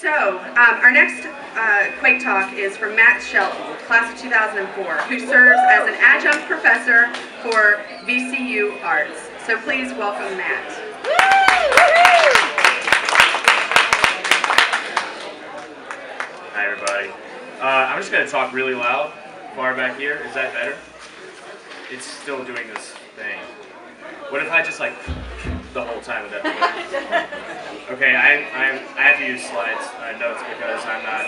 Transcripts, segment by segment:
So, our next QUAKE Talk is from Matt Shelton, class of 2004, who serves as an adjunct professor for VCU Arts. So please welcome Matt. Hi everybody. I'm just going to talk really loud, far back here. Is that better? It's still doing this thing. What if I just like the whole time with that? Okay, I have to use slides notes because I'm not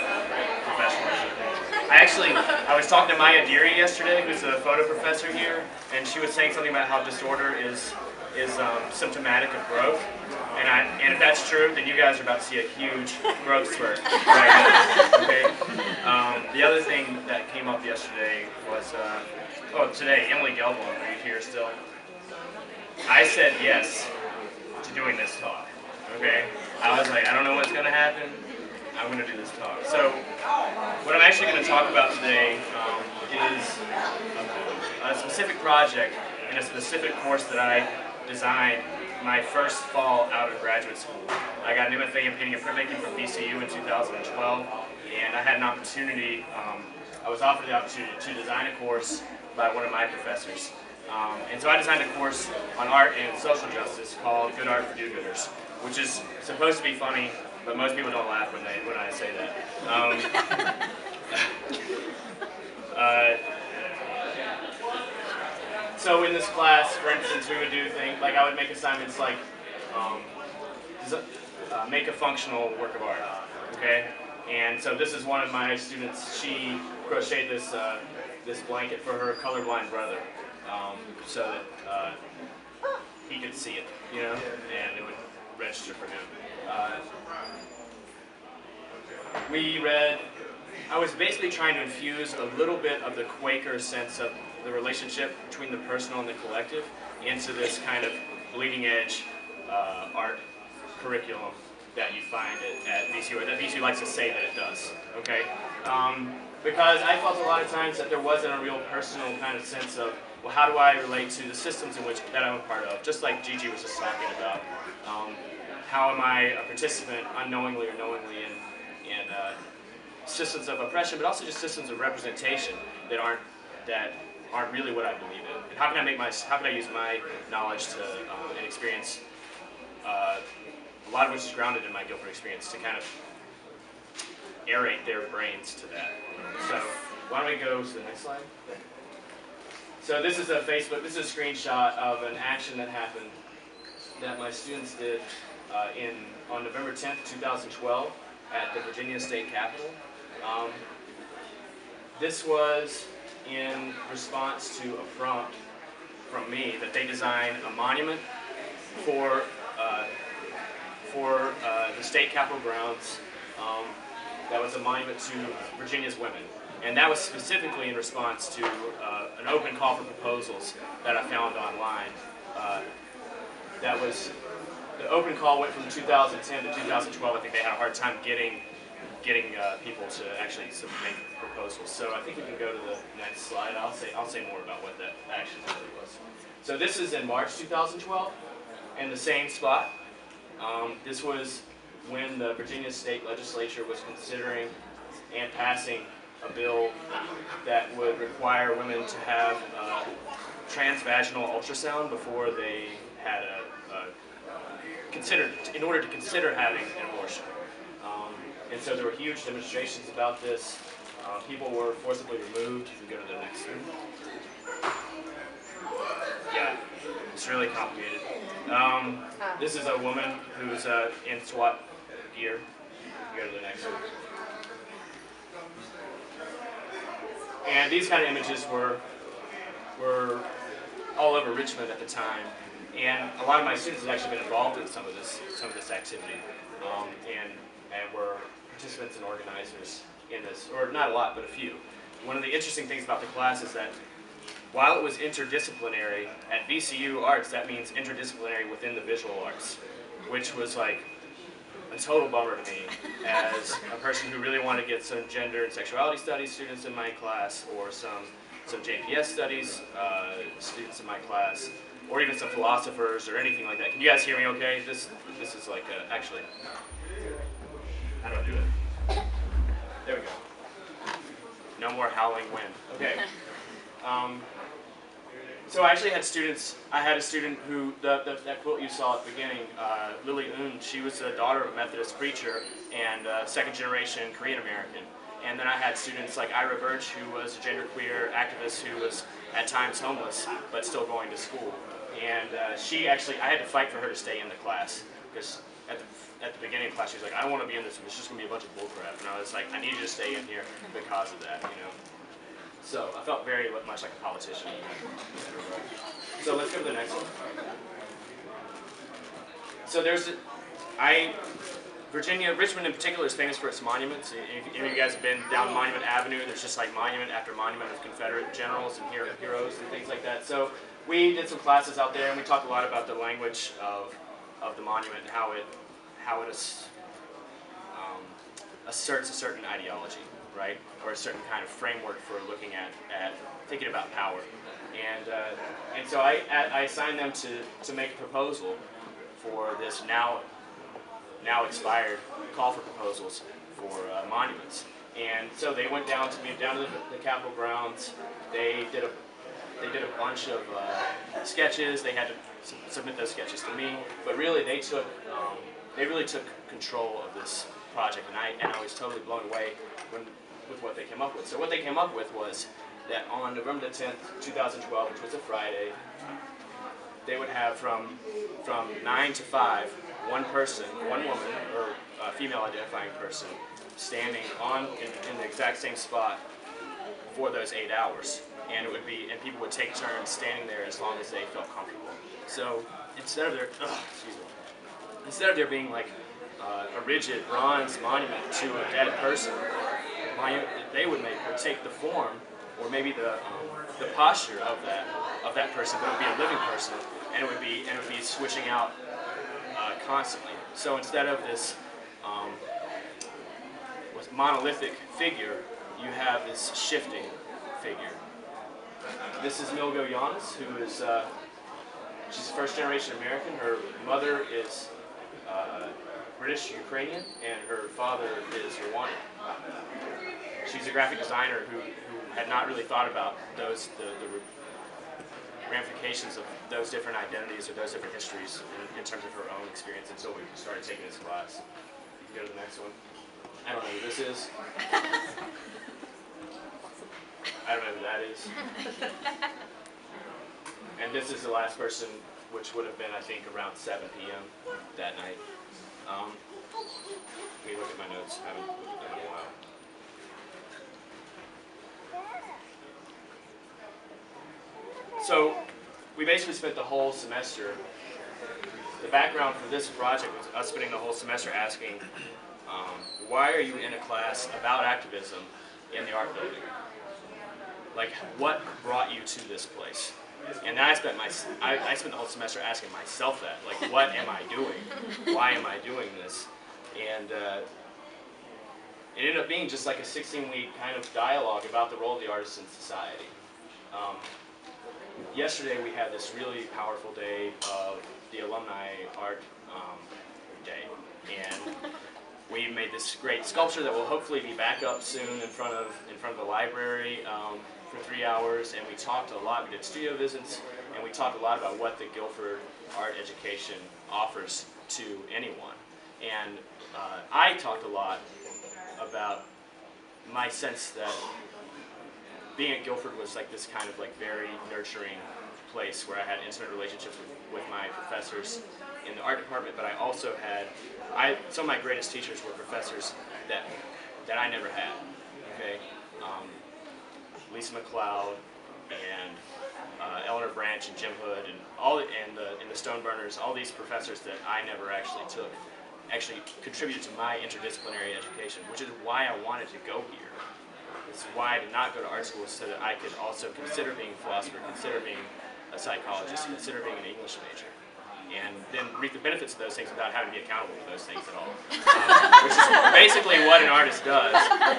professional. I was talking to Maya Deary yesterday, who's a photo professor here, and she was saying something about how disorder is symptomatic of growth. And if that's true, then you guys are about to see a huge growth spurt right now. Okay. The other thing that came up yesterday was today Emily Gelblum, are you here still? I said yes to doing this talk. Okay. I was like, I don't know what's going to happen. I'm going to do this talk. So what I'm actually going to talk about today is a specific project in a specific course that I designed my first fall out of graduate school. I got an MFA in painting and printmaking from VCU in 2012, and I had an opportunity, I was offered the opportunity to design a course by one of my professors. And so I designed a course on art and social justice called Good Art for Do-Gooders, which is supposed to be funny, but most people don't laugh when I say that. So in this class, for instance, we would do things like I would make assignments like make a functional work of art. Okay, and so this is one of my students. She crocheted this blanket for her colorblind brother, so that he could see it, you know, and it would register for him. I was basically trying to infuse a little bit of the Quaker sense of the relationship between the personal and the collective into this kind of bleeding edge art curriculum that you find at VCU, or that VCU likes to say that it does, okay? Because I felt a lot of times that there wasn't a real personal kind of sense of, well, how do I relate to the systems in which that I'm a part of? Just like Gigi was just talking about. How am I a participant, unknowingly or knowingly, in systems of oppression, but also just systems of representation that aren't really what I believe in? And how can I use my knowledge to and experience, a lot of which is grounded in my Guilford experience, to kind of aerate their brains to that. So why don't we go to the next slide? So this is a screenshot of an action that happened that my students did on November 10th, 2012 at the Virginia State Capitol. This was in response to a prompt from me that they design a monument for the state capitol grounds that was a monument to Virginia's women. And that was specifically in response to an open call for proposals that I found online. The open call went from 2010 to 2012. I think they had a hard time getting people to actually make proposals. So I think we can go to the next slide. I'll say more about what that action really was. So this is in March 2012, in the same spot. This was when the Virginia State Legislature was considering and passing a bill that would require women to have transvaginal ultrasound before they had in order to consider having an abortion. And so there were huge demonstrations about this. People were forcibly removed. You can go to the next one. Yeah, it's really complicated. This is a woman who's in SWAT gear. You can go to the next one. And these kind of images were all over Richmond at the time. And a lot of my students have actually been involved in some of this activity, and were participants and organizers in this, or not a lot, but a few. One of the interesting things about the class is that while it was interdisciplinary, at VCU Arts, that means interdisciplinary within the visual arts, which was like a total bummer to me as a person who really wanted to get some gender and sexuality studies students in my class, or some JPS studies students in my class, or even some philosophers or anything like that. Can you guys hear me okay? This is like actually, how do I do it? more howling wind. Okay. So I actually had students. I had a student who that quote you saw at the beginning, Lily Un. She was the daughter of a Methodist preacher and second-generation Korean American. And then I had students like Ira Birch, who was a genderqueer activist who was at times homeless but still going to school. And she actually, I had to fight for her to stay in the class because at the beginning of class she was like, I don't want to be in this. It's just going to be a bunch of bullcrap. And I was like, I need you to stay in here because of that, you know. So I felt very much like a politician. So let's go to the next one. So Virginia, Richmond in particular is famous for its monuments. If any of you guys have been down Monument Avenue, there's just like monument after monument of Confederate generals and heroes and things like that. So we did some classes out there and we talked a lot about the language of the monument and how it asserts a certain ideology, right? Or a certain kind of framework for looking at thinking about power. And so I assigned them to make a proposal for this now expired call for proposals for monuments. And so they went down to the Capitol grounds. They did a bunch of sketches. They had to submit those sketches to me. But really, they really took control of this project, and I was totally blown away with what they came up with. So what they came up with was that on November the 10th, 2012, which was a Friday, they would have from 9 to 5, one woman, or a female identifying person, standing in the exact same spot for those 8 hours. And people would take turns standing there as long as they felt comfortable. So instead of there being like a rigid bronze monument to a dead person, they would take the form or maybe the posture of that person, but it would be a living person, and it would be switching out constantly. So instead of this monolithic figure, you have this shifting figure. This is Milgo Giannis, who is she's first-generation American. Her mother is British Ukrainian, and her father is Rwandan. She's a graphic designer who had not really thought about the ramifications of those different identities or those different histories in terms of her own experience until we started taking this class. You can go to the next one. I don't know who this is. I don't know who that is. And this is the last person, which would have been, I think, around 7 p.m. that night. Let me look at my notes. I haven't looked at them in a while. So we basically spent the whole semester, the background for this project was us spending the whole semester asking, why are you in a class about activism in the art building? Like, what brought you to this place? And then I spent the whole semester asking myself that, like, what am I doing? Why am I doing this? And it ended up being just like a 16-week kind of dialogue about the role of the artist in society. Yesterday we had this really powerful day of the Alumni Art Day, and we made this great sculpture that will hopefully be back up soon in front of the library for 3 hours. And we talked a lot. We did studio visits, and we talked a lot about what the Guilford Art Education offers to anyone. And I talked a lot about my sense that being at Guilford was like this kind of like very nurturing place where I had intimate relationships with my professors in the art department, but I also had, some of my greatest teachers were professors that I never had, okay? Lisa McLeod and Eleanor Branch and Jim Hood and the Stoneburners, all these professors that I never actually took, actually contributed to my interdisciplinary education, which is why I wanted to go here. It's why I did not go to art school, so that I could also consider being a philosopher, consider being a psychologist, consider being an English major, and then reap the benefits of those things without having to be accountable for those things at all. Which is basically what an artist does,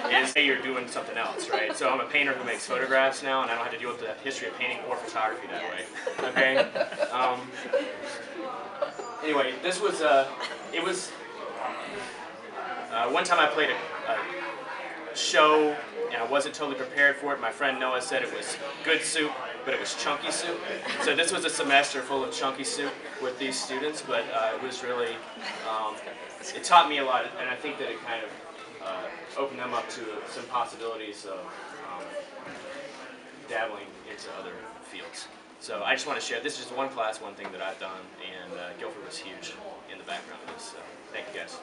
is say you're doing something else, right? So I'm a painter who makes photographs now, and I don't have to deal with the history of painting or photography that way, okay? Anyway, this was, one time I played a show, and I wasn't totally prepared for it. My friend Noah said it was good soup, but it was chunky soup. So this was a semester full of chunky soup with these students, but it was really, it taught me a lot, and I think that it kind of opened them up to some possibilities of dabbling into other fields. So I just want to share, this is just one class, one thing that I've done, and Guilford was huge in the background of this, so thank you guys.